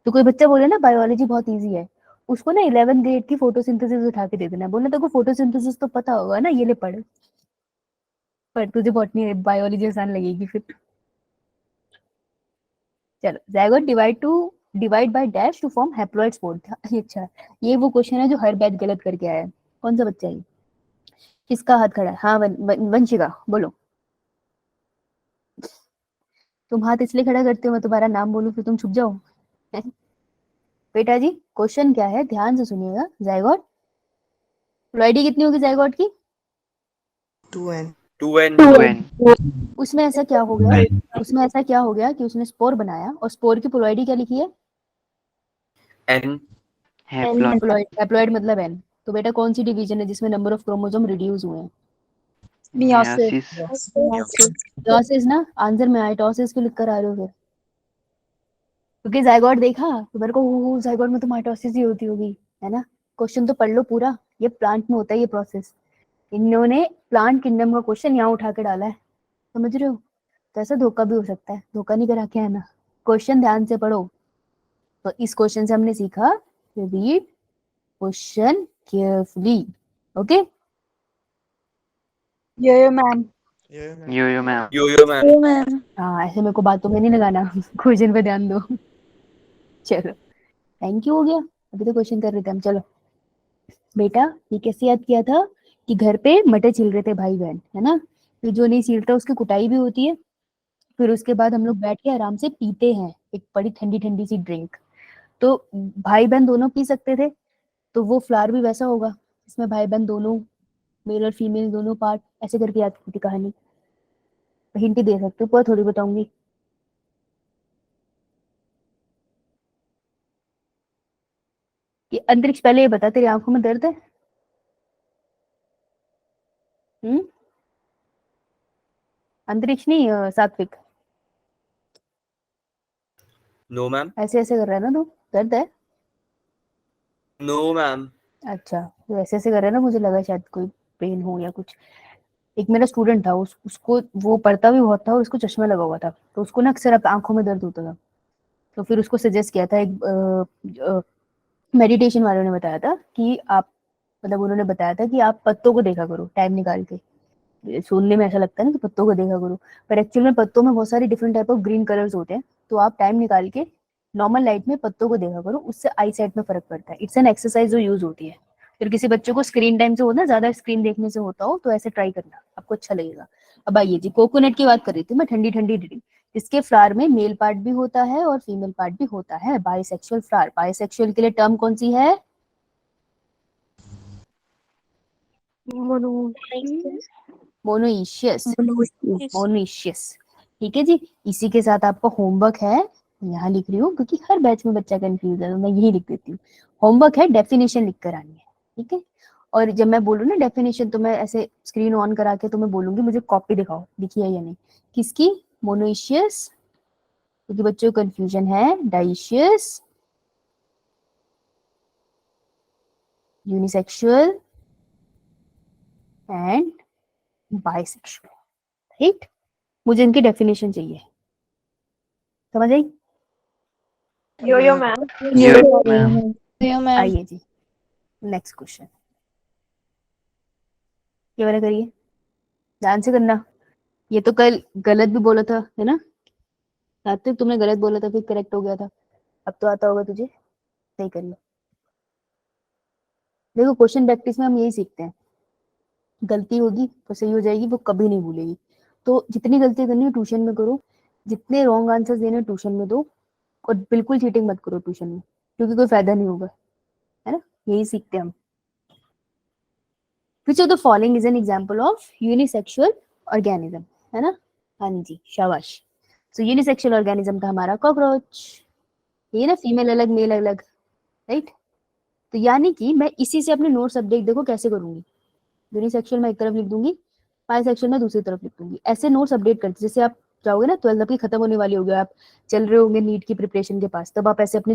तो कोई बच्चा बोले ना बायोलॉजी बहुत इजी है, उसको ना 11th ग्रेड की फोटोसिंथेसिस उठा के दे देना, बोलना तेरे को फोटोसिंथेसिस तो पता होगा ना, ये ले पढ़। पर तुझे बॉटनी बायोलॉजी आसान लगेगी फिर। चलो, zygote divide by dash to form haploid spore. अच्छा, ये वो क्वेश्चन है जो हर बैच गलत करके आया है। कौन सा बच्चा है ये? किसका हाथ खड़ा है? हाँ, वंशिका बोलो। तुम हाथ इसलिए खड़ा करते हो मैं तुम्हारा नाम बोलूं फिर तुम छुप जाओ? बेटा जी, क्वेश्चन क्या है, ध्यान से सुनिएगा। जाइगोट प्लॉइडी कितनी होगी जाइगोट की? 2n 2n। 2n. उसमें ऐसा क्या हो गया? उसमें ऐसा क्या हो गया कि उसने स्पोर बनाया और स्पोर की प्लॉइडी क्या लिखी है? n। Haploid. हैप्लॉइड मतलब एन। तो बेटा कौन सी डिवीजन है जिसमें नंबर ऑफ क्रोमोसोम रिड्यूस हुए हैं? Meiosis. टॉसिस ना। आंसर में आए टॉसिस क्यों लिख कर आ रहे हो फिर? क्योंकि जाइगोट देखा तो मेरे को जाइगोट में तो माइटोसिस ही होती होगी, है ना? क्वेश्चन तो पढ़ लो पूरा, ये प्लांट में होता है ये प्रोसेस। इन्होंने प्लांट किंगडम का क्वेश्चन यहाँ उठा के डाला है, समझ रहे हो? तो ऐसा धोखा भी हो सकता है, धोखा नहीं करा के है ना। क्वेश्चन ध्यान से पढ़ो। तो इस क्वेश्चन से हमने सीखा, रीड क्वेश्चन केयरफुली। ओके, यो ma'am. Yo, ma'am. Yo ma'am. हाँ, ऐसे मेरे को बातों में नहीं लगाना, क्वेश्चन पे ध्यान दो। चलो, थैंक यू हो गया। अभी तो क्वेश्चन कर रहे थे हम। चलो बेटा, ये कैसे याद किया था कि घर पे मटर छिल रहे थे भाई बहन, है ना? फिर जो नहीं छिलता उसकी कुटाई भी होती है, फिर उसके बाद हम लोग बैठ के आराम से पीते हैं एक बड़ी ठंडी ठंडी सी ड्रिंक। तो भाई बहन दोनों पी सकते थे, तो वो फ्लावर भी वैसा होगा, इसमें भाई बहन दोनों, मेल और फीमेल दोनों पार्ट, ऐसे करके याद की थी कहानी। हिंट दे सकते हो, पर थोड़ी बताऊंगी। कि अंतरिक्ष, पहले ये बता, तेरी आंखों में दर्द है? हम्म, अंतरिक्ष नहीं, सात्विक। No ma'am. ऐसे ऐसे कर रहा है ना तू, दर्द है? No ma'am. अच्छा, तो ऐसे कर रहे हैं ना, मुझे लगा शायद कोई पेन हो या कुछ। एक मेरा स्टूडेंट था, उसको वो पढ़ता भी बहुत था और उसको चश्मा लगा हुआ था, तो उसको ना अक्सर आंखों में दर्द होता था। तो फिर उसको सजेस्ट किया था, एक मेडिटेशन वालों ने बताया था कि आप, मतलब उन्होंने बताया था कि आप पत्तों को देखा करो टाइम निकाल के। सुनने में ऐसा लगता है ना कि पत्तों को देखा करो, पर एक्चुअल में पत्तों में बहुत सारी different type of green colours होते हैं। तो आप टाइम निकाल के नॉर्मल लाइट में पत्तों को देखा करो, उससे आई साइट में फर्क पड़ता है। इट्स एन एक्सरसाइज जो यूज होती है। फिर किसी बच्चे को स्क्रीन टाइम से होता है, ज्यादा स्क्रीन देखने से होता हो, तो ऐसे ट्राई करना, आपको अच्छा लगेगा। अब आइए जी, कोकोनट की बात कर रही थी मैं, ठंडी ठंडी ड्रिंक। इसके फ्लावर में मेल पार्ट भी होता है और फीमेल पार्ट भी होता है। बाइसेक्सुअल फ्लावर, बाइसेक्सुअल के लिए टर्म कौन सी है? मोनोइशियस। मोनोइशियस, ठीक है जी। इसी के साथ आपका होमवर्क है, यहाँ लिख रही हूँ क्योंकि हर बैच में बच्चा कंफ्यूज है, तो मैं यही लिख देती हूँ। होमवर्क है, डेफिनेशन लिख कर आनी है, ठीक है। और जब मैं बोलूँ ना डेफिनेशन, तो मैं ऐसे स्क्रीन ऑन करा के तुम्हें बोलूंगी मुझे कॉपी दिखाओ, लिखी है या नहीं। किसकी? मोनोइशियस, क्योंकि बच्चों को कंफ्यूजन है। Dioecious, unisexual and bisexual, right. मुझे इनकी डेफिनेशन चाहिए, समझ आई? यो मैम। Yo-yo ma'am. आइए जी, नेक्स्ट क्वेश्चन। ये वाला करिए, ध्यान से करना। ये तो कल गलत भी बोला था, है ना? सात्विक, तुमने गलत बोला था, फिर करेक्ट हो गया था। अब तो आता होगा तुझे, सही कर लो। देखो, क्वेश्चन प्रैक्टिस में हम यही सीखते हैं, गलती होगी तो सही हो जाएगी, वो कभी नहीं भूलेगी। तो जितनी गलती करनी है ट्यूशन में करो, जितने रॉन्ग आंसर्स देने ट्यूशन में दो, और बिल्कुल चीटिंग मत करो ट्यूशन में, क्योंकि कोई फायदा नहीं होगा, है ना? यही सीखते हैं हम। Which of the following is an example of unisexual organism? है ना? हाँ जी, शाबाश। So unisexual organism था हमारा कॉकरोच। ये ना फीमेल अलग मेल अलग, राइट। तो यानी कि मैं इसी से अपने नोट्स अपडेट देखो कैसे करूंगी। यूनिसेक्सुअल में एक तरफ लिख दूंगी, बाइसेक्सुअल में दूसरी तरफ लिख दूंगी। ऐसे नोट्स अपडेट करते, जैसे आप जाओगे ना 12th आपकी खत्म होने वाली होगी, आप चल रहे होंगे नीट की प्रिपरेशन के पास, तब आप ऐसे अपने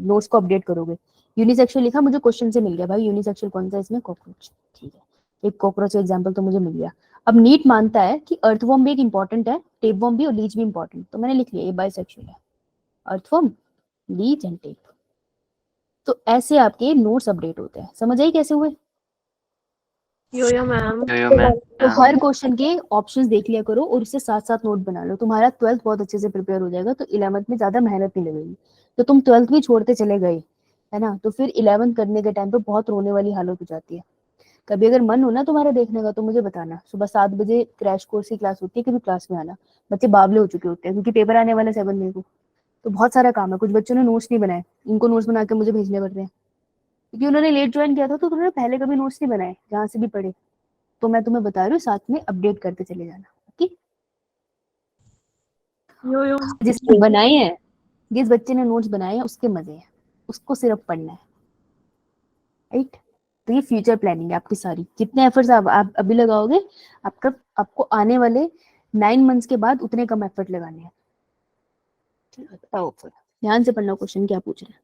नोट्स को अपडेट करोगे। यूनिसेक्सुअल लिखा, मुझे क्वेश्चन से मिल गया भाई यूनिसेक्सुअल कौन सा है इसमें, कॉकरोच, ठीक है। एक कॉकरोच एग्जाम्पल तो मुझे मिल गया। अब नीट मानता है कि अर्थवॉर्म भी एक इंपॉर्टेंट है, टेपवॉर्म भी और लीच भी इंपॉर्टेंट, तो मैंने लिख लिया ये बाइसेक्सुअल है, अर्थवॉर्म, लीच एंड टेप। तो ऐसे आपके नोट्स अपडेट होते हैं। समझ आई कैसे हुए? यो मैम। Yo-yo ma'am. तो हर क्वेश्चन के ऑप्शंस देख लिया करो और उससे साथ साथ नोट बना लो, तुम्हारा 12th बहुत अच्छे से प्रिपेयर हो जाएगा, तो 11th में ज्यादा मेहनत नहीं लगेगी। तो तुम 12th भी छोड़ते चले गए, है ना, तो फिर 11th करने के टाइम पे बहुत रोने वाली हालत हो जाती है। कभी अगर मन हो ना तुम्हारा देखने का, तो मुझे बताना। सुबह 7 बजे क्रैश कोर्स की क्लास होती है, कभी क्लास में आना। बच्चे बावले हो चुके होते हैं क्योंकि पेपर आने वाले 7 मई को, तो बहुत सारा काम है। कुछ बच्चों ने नोट्स नहीं बनाए, इनको नोट्स बना के मुझे भेजने पड़ रहे हैं, क्योंकि उन्होंने लेट ज्वाइन किया था, तो उन्होंने पहले कभी नोट्स नहीं बनाए जहाँ से भी पढ़े। तो मैं तुम्हें बता रही हूँ, साथ में अपडेट करते चले जाना, ओके। यो जिसने बनाए हैं, जिस बच्चे ने नोट्स बनाए हैं, उसके मजे हैं, उसको सिर्फ पढ़ना है, राइट। तो ये फ्यूचर प्लानिंग है आपकी सारी। जितने एफर्ट्स आप अभी लगाओगे, आपको आने वाले 9 मंथ्स के बाद उतने कम एफर्ट लगाने हैं। चलो बताओ फिर, ध्यान से पढ़ना क्वेश्चन क्या पूछ रहे हैं।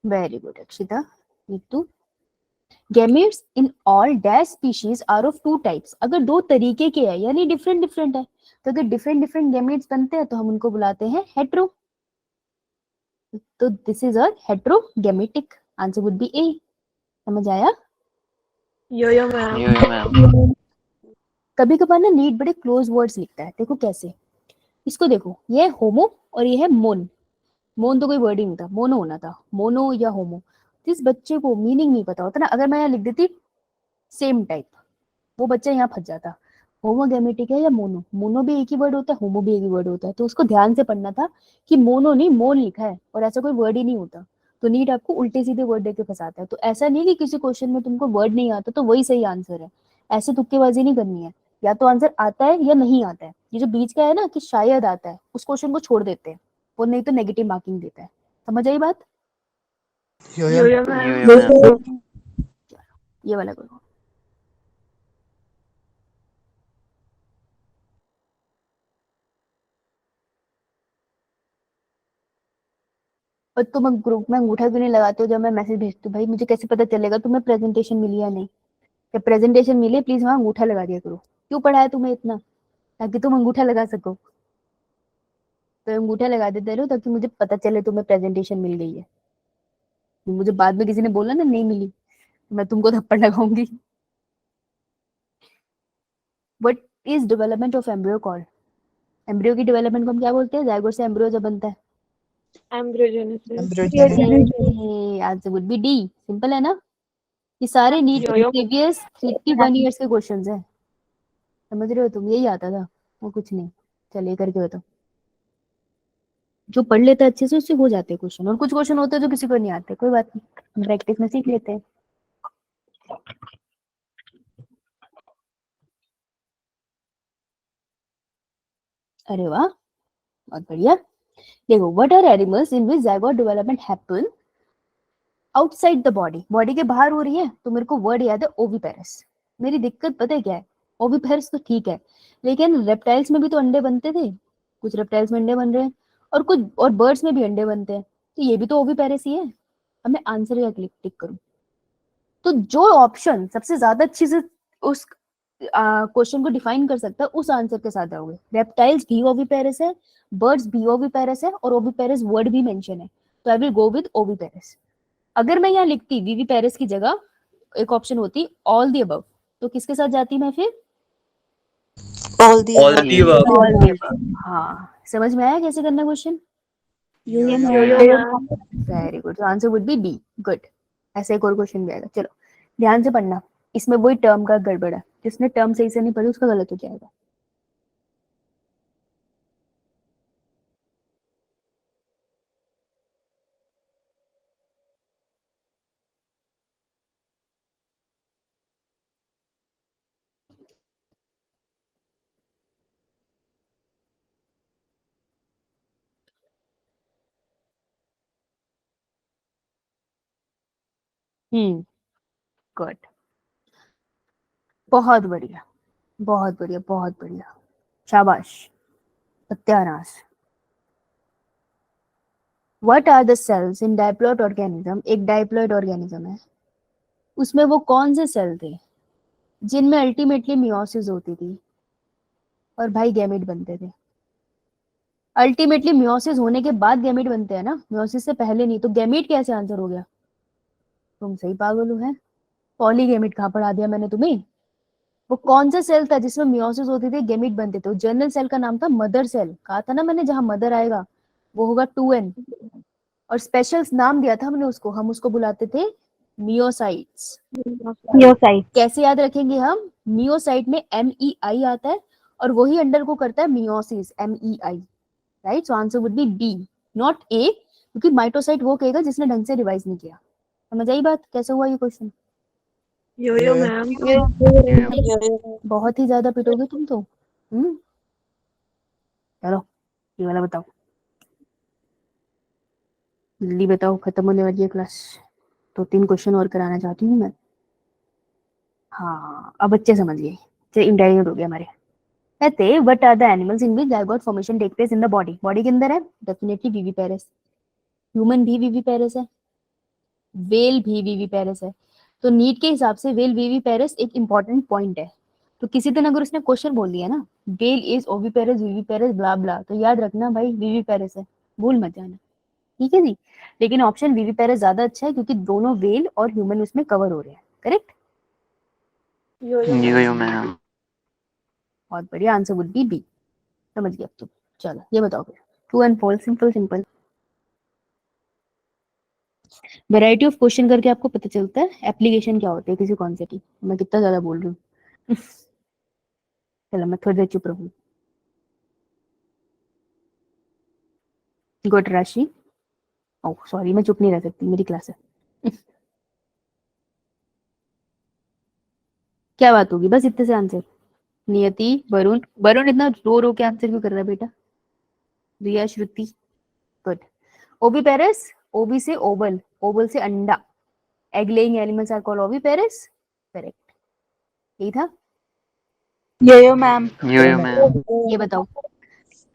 Very good Akshita, Neetu. Gametes in all dash species are of two types। अगर दो तरीके के हैं यानी डिफरेंट डिफरेंट है, तो अगर डिफरेंट डिफरेंट gametes बनते हैं तो हम उनको बुलाते हैं हेट्रो। तो this is a heterogametic, answer would be A. समझ आया? Yo ma'am. Yo-yo ma'am. कभी कभार ना नीट बड़े क्लोज वर्ड्स लिखता है, देखो कैसे। इसको देखो, ये है होमो और ये है मोन। मोन तो कोई वर्ड ही नहीं था, मोनो होना था, मोनो या होमो। जिस बच्चे को मीनिंग नहीं पता होता ना, अगर मैं यहाँ लिख देती सेम टाइप, वो बच्चा यहाँ फंस जाता। होमोगेमेटिक है या मोनो, मोनो भी एक ही वर्ड होता है, होमो भी एक ही वर्ड होता है। तो उसको ध्यान से पढ़ना था कि मोनो नहीं मोन लिखा है, और ऐसा कोई वर्ड ही नहीं होता। तो नीट आपको उल्टे सीधे वर्ड देके फंसाता है। तो ऐसा नहीं कि किसी क्वेश्चन में तुमको वर्ड नहीं आता तो वही सही आंसर है। ऐसे तुक्केबाजी नहीं करनी है, या तो आंसर आता है या नहीं आता है। ये जो बीच का है ना कि शायद आता है, उस क्वेश्चन को छोड़ देते हैं, वो नहीं तो नेगेटिव मार्किंग देता है। समझ आई बात? यो मैम। ये वाला करो। और तुम ग्रुप में अंगूठा क्यों नहीं लगाते हो जब मैं मैसेज भेजती हूँ? भाई मुझे कैसे पता चलेगा तुम्हें प्रेजेंटेशन मिली या नहीं? जब प्रेजेंटेशन मिले प्लीज वहां अंगूठा लगा दिया करो। क्यों पढ़ाया तुम्हें इतना? ताकि तुम अंगूठा लगा सको। तो अंगूठा लगा देते रहो ताकि मुझे पता चले तुम्हें प्रेजेंटेशन मिल गई है। मुझे बाद में किसी ने बोला ना नहीं मिली, तो मैं तुमको थप्पड़ लगाऊंगी। What is development of embryo called? Embryo की डेवलपमेंट को हम क्या बोलते हैं? जाइगोट से एम्ब्रियो जब बनता है। Embryogenesis. Embryogenesis answer would B D. Simple है ना? ये सारे नीट यो-यो। प्रीवियस 31 इयर्स के क्वेश्चंस हैं। समझ रहे हो तुम? यही आता था, वो कुछ नहीं। चलिए करके बताओ। जो पढ़ लेता है अच्छे से उससे हो जाते हैं क्वेश्चन, और कुछ क्वेश्चन होते हैं जो किसी को नहीं आते। कोई बात नहीं, हम प्रैक्टिस में सीख लेते हैं। अरे वाह, बहुत बढ़िया। देखो, what are animals in which zygote development happen outside the body? Body के बाहर हो रही है तो मेरे को वर्ड याद है ओविपेरस। मेरी दिक्कत पता है क्या है? ओविपेरस तो ठीक है, लेकिन रेप्टाइल्स में भी तो अंडे बनते थे। कुछ रेप्टाइल्स में अंडे बन रहे हैं, और कुछ और बर्ड्स में भी अंडे बनते हैं, तो ये भी तो ओविपेरस ही है। अब मैं आंसर का टिक करूं तो जो ऑप्शन सबसे ज्यादा अच्छे से उस क्वेश्चन को डिफाइन कर सकता है उस आंसर के साथ जाओगे। रेप्टाइल्स भी ओविपेरस है, बर्ड्स भी ओविपेरस है, और ओविपेरस वर्ड भी मेंशन है, तो I will go with oviparous. अगर मैं यहाँ लिखती विविपेरस की जगह एक ऑप्शन होती ऑल दी अबव, तो किसके साथ जाती मैं फिर? All the All the above. All the above. हाँ, समझ में आया कैसे करना question? Yo yo ma'am. Very good, answer would be B. Good. ऐसे एक और क्वेश्चन भी आएगा। चलो ध्यान से पढ़ना, इसमें वही टर्म का गड़बड़ है। जिसने टर्म सही से नहीं पढ़ी उसका गलत हो जाएगा। गुड, बहुत बढ़िया, बहुत बढ़िया, बहुत बढ़िया, शाबाश, सत्यानाश। What are the cells in diploid organism? एक डायप्लॉइड ऑर्गेनिज्म है, उसमें वो कौन से सेल थे जिनमें अल्टीमेटली मियोसिस होती थी और भाई गैमेट बनते थे? अल्टीमेटली मियोसिस होने के बाद गैमेट बनते हैं ना, मियोसिस से पहले नहीं। तो गैमेट कैसे आंसर हो गया? तुम सही पागल हो हैं। पॉलीगैमेट कहाँ पढ़ा दिया मैंने तुम्हें? वो कौन सा सेल था जिसमें मियोसिस होती थी, गैमेट बनते थे? जनरल सेल का नाम था मदर सेल। कहा था ना मैंने, जहां मदर आएगा वो होगा 2n, और स्पेशल नाम दिया था हमने उसको, हम उसको बुलाते थे मियोसाइट्स। मियोसाइट। कैसे याद रखेंगे हम? मियोसाइट में MEI आता है, और वही अंडर को करता है meiosis, MEI। Right, so answer would be B, not A, क्योंकि माइटोसाइट वो कहेगा जिसने ढंग से रिवाइज नहीं किया। समझ आई बात? कैसे हुआ ये क्वेश्चन? यो मैम। बहुत ही ज्यादा पिटोगे तुम तो। चलो ये वाला बताओ, जल्दी बताओ, खत्म होने वाली है क्लास। तो 3 क्वेश्चन और कराना चाहती हूँ मैं। हाँ, अब बच्चे समझ गए, चलिए इंटेलिजेंट हो गए हमारे। कहते what are the animals in which zygote formation take place in the body? Body के अंदर है डेफिनेटली विविपेरस, ह्यूमन भी विविपेरस है, वेल भी विविपेरस है। तो नीट के हिसाब से वेल विविपेरस एक इंपॉर्टेंट पॉइंट है। तो किसी दिन अगर उसने क्वेश्चन बोल दिया ना वेल इज ओविपेरस विविपेरस ब्ला ब्ला, तो याद रखना भाई विविपेरस है, भूल मत जाना। ठीक है जी, लेकिन ऑप्शन विविपेरस ज्यादा अच्छा है क्योंकि दोनों वेल और ह्यूमन उसमें कवर हो रहे हैं। करेक्ट? यो मैम। बहुत बढ़िया, आंसर वुड बी बी। समझ गया अब तुम। चलो ये बताओ फिर, true and false, simple simple. Variety of question करके आपको पता चलता है एप्लीकेशन क्या होती है किसी कॉन्सेप्ट की। मैं कितना ज्यादा बोल रही हूँ। चलो मैं थोड़ी देर चुप रहूँ। गुड राशि। ओह सॉरी, मैं चुप नहीं रह सकती, मेरी क्लास है। क्या बात होगी, बस इतने से आंसर। नियति, वरुण, वरुण इतना रो के आंसर क्यों कर रहा है बेटा? रिया, श्रुति, गुड। ओविपेरस, ओवी से ओवल, ओवल से अंडा, egg laying animals are called oviparous, correct. यही था। Yo ma'am. ये बताओ,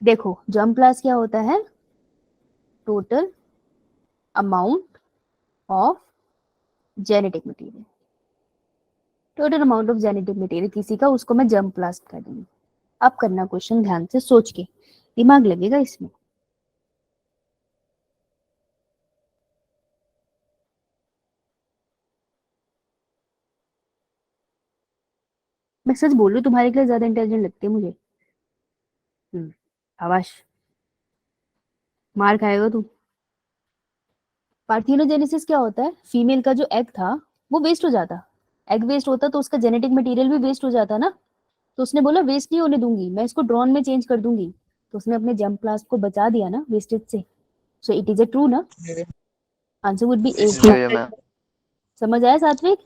देखो जर्म प्लास्ट क्या होता है? Total amount of genetic material, total amount of genetic material किसी का, उसको मैं जर्म प्लास्ट कर दूंगी। अब करना क्वेश्चन ध्यान से सोच के, दिमाग लगेगा इसमें। मैं सच बोल रही हूँ, तुम्हारे के लिए ज्यादा इंटेलिजेंट लगती है मुझे। आवाज मार खाएगा तू। पार्थिनोजेनेसिस क्या होता है? फीमेल का जो एग था वो वेस्ट हो जाता, एग वेस्ट होता तो उसका जेनेटिक मटेरियल भी वेस्ट हो जाता ना। तो उसने बोला वेस्ट नहीं होने दूंगी, मैं इसको ड्रोन में चेंज कर दूंगी। तो उसने अपने जर्म प्लास्ट को बचा दिया ना वेस्टेज से। सो इट इज अ ट्रू ना? Answer would be A. समझ आया सात्विक?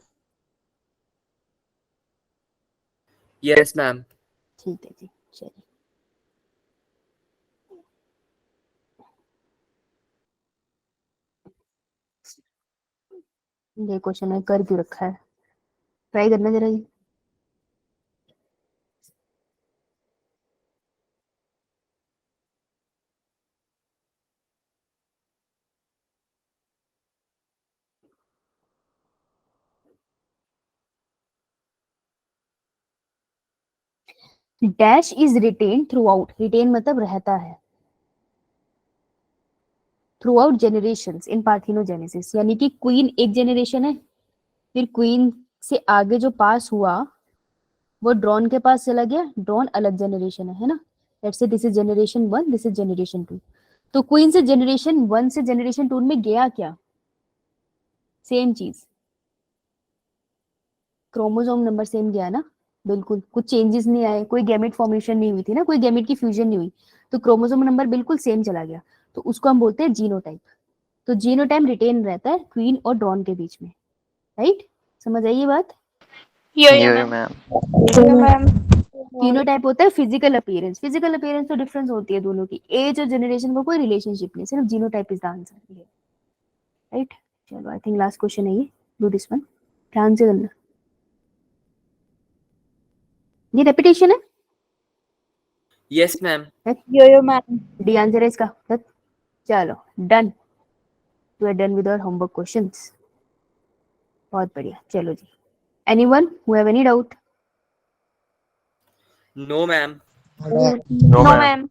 Yes, ma'am. ठीक है जी, चलिए। ये क्वेश्चन है, कर क्यों रखा है? ट्राई करना जरा ये। Dash is written throughout, written मतलब रहता है, throughout generations in parthenogenesis. यानी कि क्वीन एक जेनरेशन है, फिर क्वीन से आगे जो पास हुआ वो ड्रोन के पास चला गया, ड्रोन अलग जेनरेशन है ना। Let's say this is generation 1, this is generation 2। तो क्वीन से जनरेशन 1 से जनरेशन 2 में गया क्या? सेम चीज, क्रोमोसोम नंबर सेम गया ना, बिल्कुल कुछ चेंजेस नहीं आए, कोई गैमेट फॉर्मेशन नहीं हुई थी ना, कोई गैमेट की फ्यूजन नहीं हुई, तो क्रोमोसोम नंबर बिल्कुल सेम चला गया। तो उसको हम बोलते हैं जीनोटाइप। तो जीनोटाइप रिटेन रहता है क्वीन और ड्रोन के बीच में, राइट? समझ आई ये बात? फिनोटाइप होता है फिजिकल अपीयरेंस, फिजिकल अपीयरेंस तो डिफरेंस होती है दोनों की, एज और जनरेशन का कोई रिलेशनशिप नहीं, सिर्फ genotype is the answer, right? चलो आई थिंक लास्ट क्वेश्चन है ये, डू दिस वन, ध्यान से करना। ये रेपिटेशन है? Yes, ma'am. Yo ma'am. D answer है इसका। चलो done, we are done with our homework questions. बहुत बढ़िया, चलो जी। Anyone who have any doubt? No, ma'am. No ma'am.